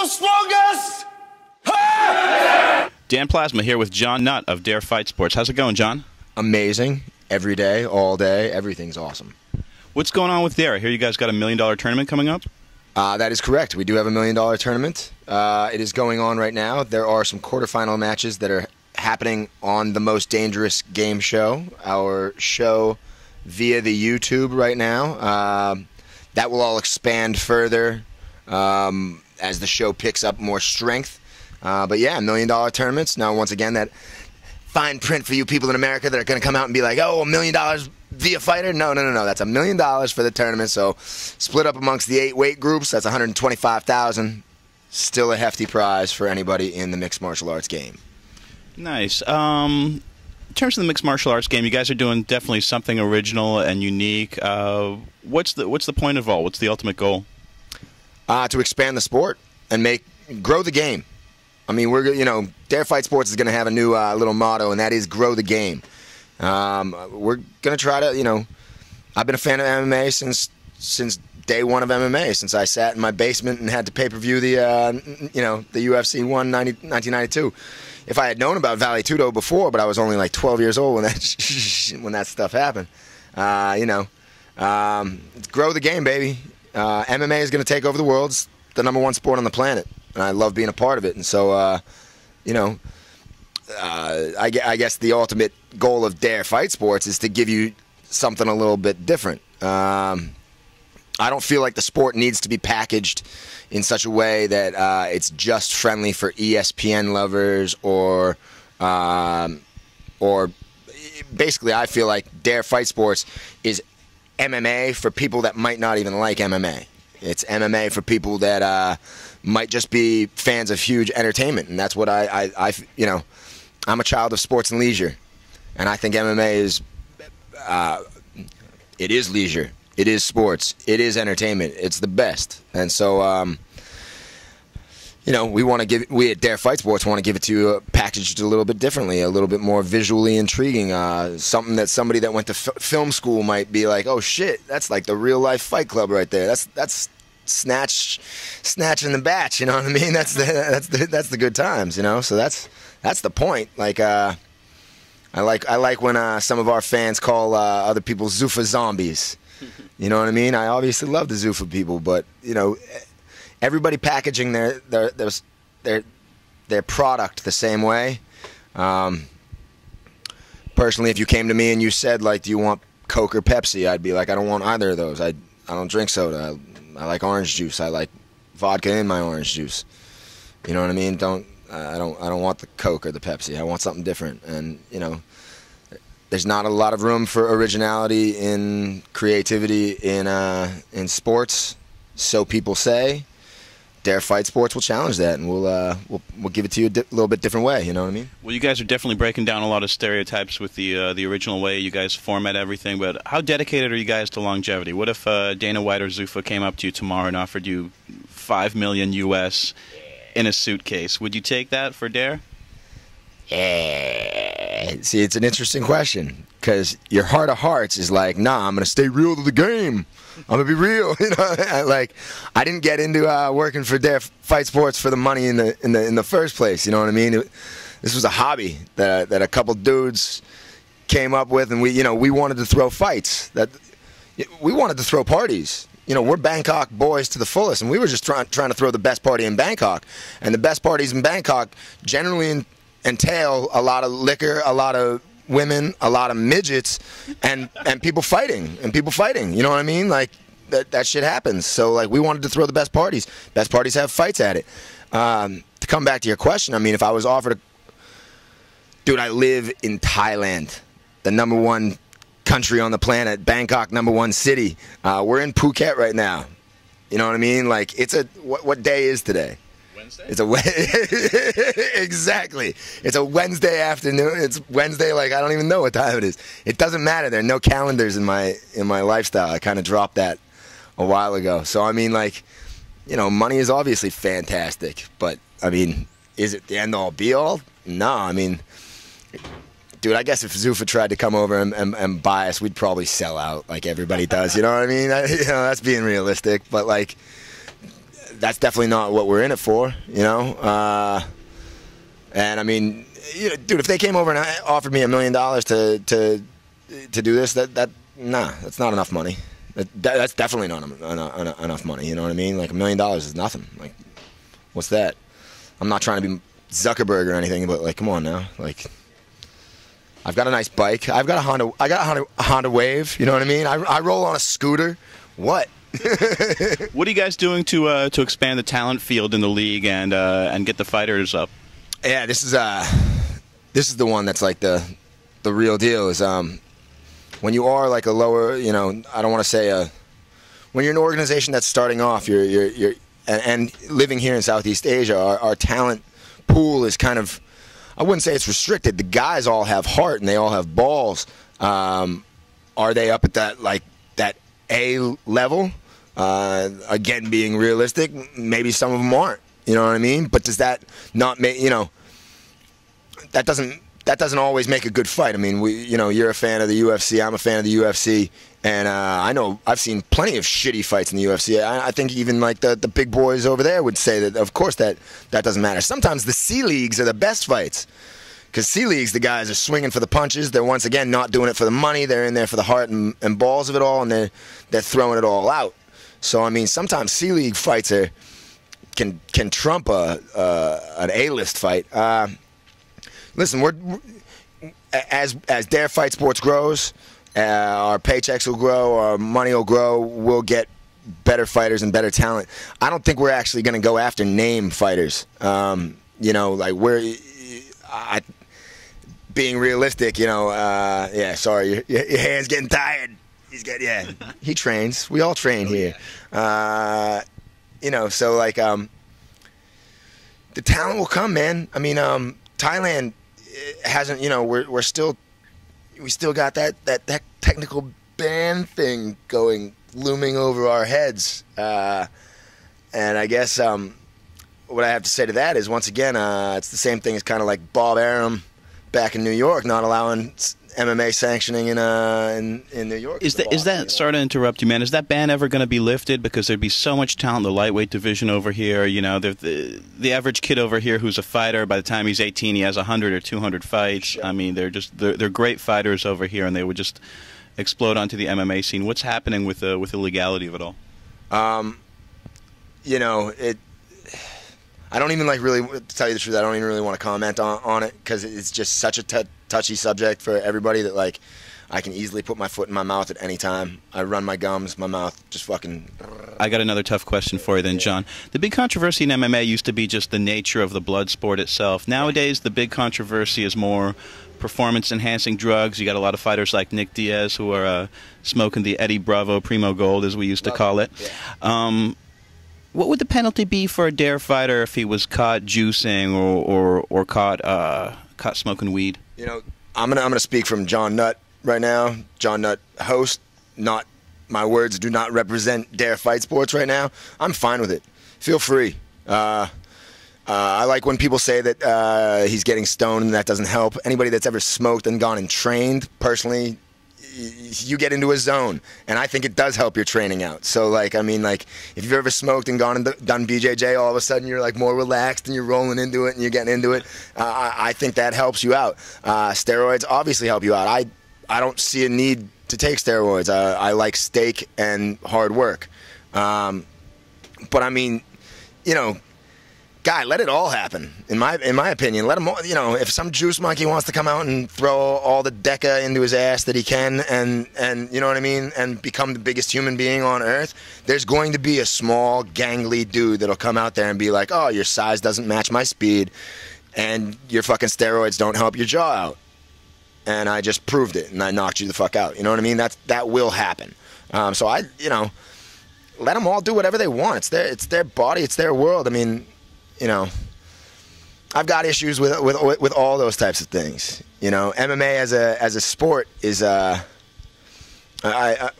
the strongest! Dan Plasma here with Jon Nutt of Dare Fight Sports. How's it going, John? Amazing. Every day, all day, everything's awesome. What's going on with Dare? I hear you guys got $1 million tournament coming up? That is correct. We do have $1 million tournament. It is going on right now. There are some quarterfinal matches that are happening on the Most Dangerous Game Show, our show via the YouTube right now. That will all expand further as the show picks up more strength. But yeah, $1 million tournaments. Now, once again, that fine print for you people in America that are going to come out and be like, oh, $1 million via fighter? No. That's $1 million for the tournament. So split up amongst the 8 weight groups. That's $125,000. Still a hefty prize for anybody in the mixed martial arts game. Nice. In terms of the mixed martial arts game, you guys are doing definitely something original and unique. What's the point of all? What's the ultimate goal? To expand the sport and grow the game. I mean, Dare Fight Sports is going to have a new little motto, and that is grow the game. We're going to try to, I've been a fan of MMA since day one of MMA, since I sat in my basement and had to pay-per-view the UFC 1992. If I had known about Vale Tudo before, but I was only like 12 years old when that stuff happened. Grow the game, baby. MMA is going to take over the world. It's the #1 sport on the planet, and I love being a part of it. And so, I guess the ultimate goal of Dare Fight Sports is to give you something a little bit different. I don't feel like the sport needs to be packaged in such a way that it's just friendly for ESPN lovers or basically I feel like Dare Fight Sports is MMA for people that might not even like MMA. It's MMA for people that might just be fans of huge entertainment, and that's what I'm a child of sports and leisure, and I think MMA is it is leisure. It is sports. It is entertainment. It's the best. And so, we at Dare Fight Sports want to give it to you packaged a little bit differently, a little bit more visually intriguing, something that somebody that went to film school might be like, oh shit, that's like the real life Fight Club right there. That's snatch in the batch. You know what I mean? That's the good times. So that's the point. Like I like when some of our fans call other people Zuffa zombies. You know what I mean? I obviously love the Zuffa people, but everybody packaging their product the same way. Personally, if you came to me and you said, like, do you want Coke or Pepsi? I'd be like, I don't want either of those. I don't drink soda. I like orange juice. I like vodka in my orange juice. You know what I mean? I don't want the Coke or the Pepsi. I want something different. And there's not a lot of room for originality in creativity in sports, so people say. Dare Fight Sports will challenge that, and we'll give it to you a little bit different way. You know what I mean? Well, you guys are definitely breaking down a lot of stereotypes with the original way you guys format everything. But how dedicated are you guys to longevity? What if Dana White or Zuffa came up to you tomorrow and offered you $5 million US in a suitcase? Would you take that for Dare? See, it's an interesting question, because your heart of hearts is like, nah, I'm going to stay real to the game. I'm going to be real. I didn't get into working for Dare Fight Sports for the money in the first place. You know what I mean? This was a hobby that a couple dudes came up with, and we wanted to throw fights. We wanted to throw parties. We're Bangkok boys to the fullest, and we were just trying to throw the best party in Bangkok. And the best parties in Bangkok generally entail a lot of liquor, a lot of women, a lot of midgets, and people fighting. You know what I mean? Like that shit happens. So like we wanted to throw the best parties. Best parties have fights at it. To come back to your question, I mean, if I was offered dude, I live in Thailand, the #1 country on the planet, Bangkok, #1 city. We're in Phuket right now. You know what I mean? Like what day is today? Wednesday? It's exactly. It's a Wednesday afternoon. It's Wednesday, like I don't even know what time it is. It doesn't matter. There are no calendars in my lifestyle. I kind of dropped that a while ago. So I mean, like, money is obviously fantastic, but I mean, is it the end all be all? No, I mean, dude, I guess if Zuffa tried to come over and buy us, we'd probably sell out like everybody does. You know what I mean? That's being realistic. But like, that's definitely not what we're in it for, you know. And I mean, you know, dude, if they came over and offered me $1 million to do this, nah, that's not enough money. That's definitely not enough money. You know what I mean? Like $1 million is nothing. Like, what's that? I'm not trying to be Zuckerberg or anything, but like, come on now. Like, I've got a nice bike. I've got a Honda. I got a Honda Wave. You know what I mean? I roll on a scooter. What? What are you guys doing to expand the talent field in the league and get the fighters up? Yeah, this is the one that's like the real deal. Is when you are like a lower, you know, I don't want to say when you're an organization that's starting off, you're and living here in Southeast Asia, our talent pool is kind of, I wouldn't say it's restricted. The guys all have heart and they all have balls. Are they up at that A level? Again, being realistic, maybe some of them aren't. You know what I mean? But does that not make, you know, that doesn't always make a good fight. I mean, you're a fan of the UFC, I'm a fan of the UFC, and I know I've seen plenty of shitty fights in the UFC. I think even like the big boys over there would say that, of course, that doesn't matter. Sometimes the C leagues are the best fights, because C leagues, the guys are swinging for the punches. They're once again not doing it for the money. They're in there for the heart and balls of it all, and they're throwing it all out. So I mean, sometimes C league fights can trump an A-list fight. Listen, as Dare Fight Sports grows, our paychecks will grow, our money will grow. We'll get better fighters and better talent. I don't think we're actually going to go after name fighters. You know, like being realistic. You know, yeah. Sorry, your hand's getting tired. He trains. We all train here. You know, so like the talent will come, man. I mean, Thailand hasn't. You know, we still got that technical ban thing looming over our heads. And I guess what I have to say to that is, once again, it's the same thing as kind of like Bob Arum back in New York, not allowing MMA sanctioning in New York. Is that sorry to interrupt you, man? Is that ban ever going to be lifted? Because there'd be so much talent in the lightweight division over here. You know, the average kid over here who's a fighter, by the time he's 18, he has 100 or 200 fights. Sure. I mean, they're great fighters over here, and they would just explode onto the MMA scene. What's happening with the legality of it all? You know, I don't even really, to tell you the truth, I don't even really want to comment on it, because it's just such a touchy subject for everybody that, like, I can easily put my foot in my mouth at any time. I run my gums, my mouth just fucking... I got another tough question for you then, John. The big controversy in MMA used to be just the nature of the blood sport itself. Nowadays, the big controversy is more performance-enhancing drugs. You got a lot of fighters like Nick Diaz who are smoking the Eddie Bravo Primo Gold, as we used to call it. Yeah. What would the penalty be for a Dare fighter if he was caught juicing or caught smoking weed? You know, I'm gonna speak from Jon Nutt right now. Jon Nutt, host. Not my words do not represent Dare Fight Sports right now. I'm fine with it. Feel free. I like when people say that he's getting stoned and that doesn't help. Anybody that's ever smoked and gone and trained, personally, you get into a zone, and I think it does help your training out. So, like, I mean, like, if you've ever smoked and gone and done BJJ, all of a sudden you're like more relaxed and you're rolling into it and you're getting into it. I think that helps you out. Steroids obviously help you out. I don't see a need to take steroids. I like steak and hard work. But I mean, you know, guy, let it all happen. In my opinion, let him. You know, if some juice monkey wants to come out and throw all the Deca into his ass that he can, and you know what I mean, and become the biggest human being on earth, there's going to be a small, gangly dude that'll come out there and be like, "Oh, your size doesn't match my speed, and your fucking steroids don't help your jaw out." And I just proved it, and I knocked you the fuck out. You know what I mean? That will happen. So you know, let them all do whatever they want. It's their body, it's their world. I mean, you know, I've got issues with all those types of things. You know, MMA as a sport is.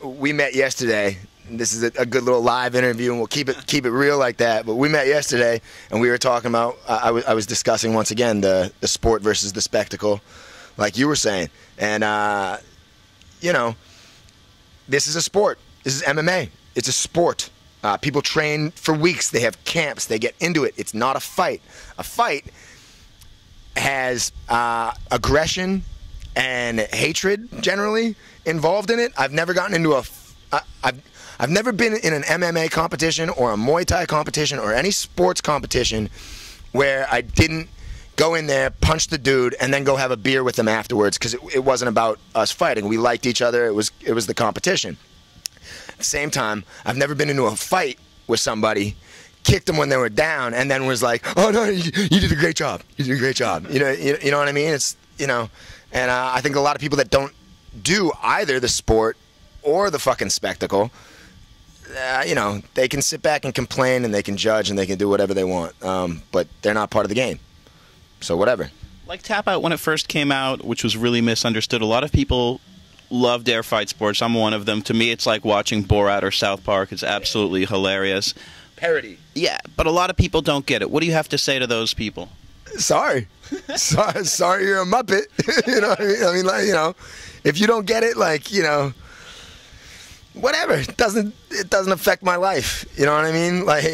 We met yesterday. This is a good little live interview, and we'll keep it real like that. But we met yesterday, and we were talking about. I was discussing once again the sport versus the spectacle, like you were saying, and you know, this is a sport. This is MMA. It's a sport. People train for weeks. They have camps. They get into it. It's not a fight. A fight has aggression and hatred generally involved in it. I've never gotten into I've never been in an MMA competition or a Muay Thai competition or any sports competition where I didn't go in there, punch the dude, and then go have a beer with them afterwards, because it wasn't about us fighting. We liked each other. It was the competition. At the same time, I've never been into a fight with somebody, kicked them when they were down, and then was like, "Oh no, you did a great job. You did a great job." You know what I mean? It's and I think a lot of people that don't do either the sport or the fucking spectacle, they can sit back and complain, and they can judge, and they can do whatever they want, but they're not part of the game. So whatever. Like Tap Out, when it first came out, which was really misunderstood, a lot of people love dare fight sports. I'm one of them. To me, it's like watching Borat or South Park. It's absolutely hilarious. Parody. Yeah, but a lot of people don't get it. What do you have to say to those people? Sorry you're a Muppet. You know what I mean? I mean, like, if you don't get it, like, whatever. It doesn't affect my life. You know what I mean? Like,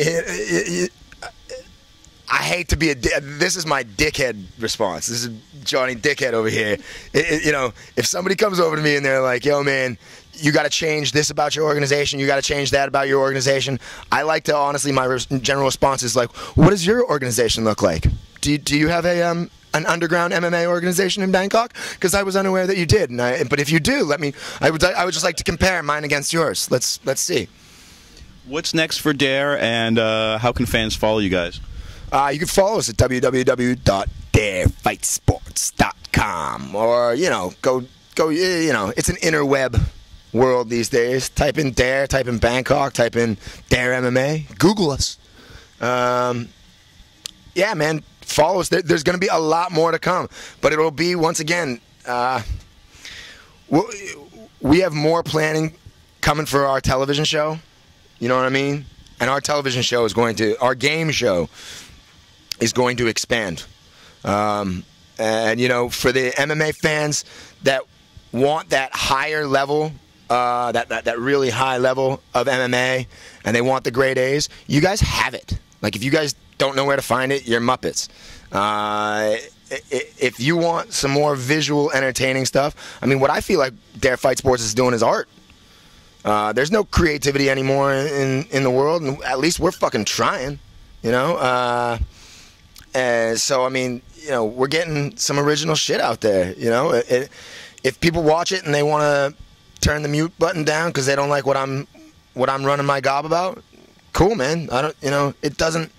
I hate to be this is my dickhead response. This is Johnny Dickhead over here. If somebody comes over to me and they're like, "Yo, man, you got to change this about your organization. You got to change that about your organization." I like to, honestly, my general response is like, "What does your organization look like? Do you have an underground MMA organization in Bangkok? Because I was unaware that you did. But if you do, I would just like to compare mine against yours. Let's see." What's next for Dare, and how can fans follow you guys? You can follow us at www.darefightsports.com, or go. It's an interweb world these days. Type in Dare, type in Bangkok, type in Dare MMA. Google us. Yeah, man, follow us. There's going to be a lot more to come, but it'll be, once again, we have more planning coming for our television show. You know what I mean? And our television show our game show is going to expand. And, for the MMA fans that want that higher level, that really high level of MMA, and they want the grade A's, you guys have it. Like, if you guys don't know where to find it, you're Muppets. If you want some more visual, entertaining stuff, I mean, what I feel like Dare Fight Sports is doing is art. There's no creativity anymore in the world, and at least we're fucking trying, And so, I mean, we're getting some original shit out there, If people watch it and they want to turn the mute button down because they don't like what I'm running my gob about, cool, man. It doesn't.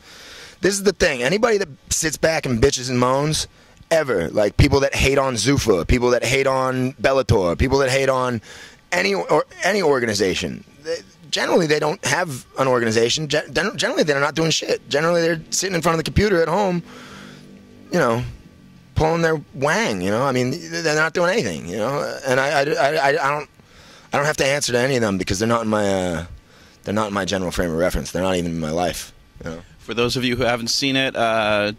This is the thing. Anybody that sits back and bitches and moans, ever, like people that hate on Zuffa, people that hate on Bellator, people that hate on any organization, generally they don't have an organization. Generally they're not doing shit. Generally they're sitting in front of the computer at home, pulling their wang. I mean, they're not doing anything. And I don't have to answer to any of them because they're not in my general frame of reference. They're not even in my life. For those of you who haven't seen it,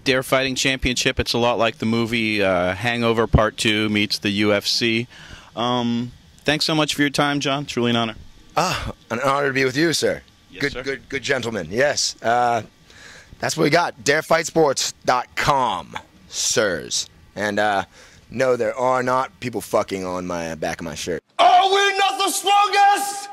Dare Fighting Championship, it's a lot like the movie Hangover Part 2 meets the UFC. Thanks so much for your time, John. Truly an honor. An honor to be with you, sir. Yes, sir. Good gentleman. Yes. That's what we got. DareFightSports.com, sirs. And no, there are not people fucking on my back of my shirt. Are we not the strongest?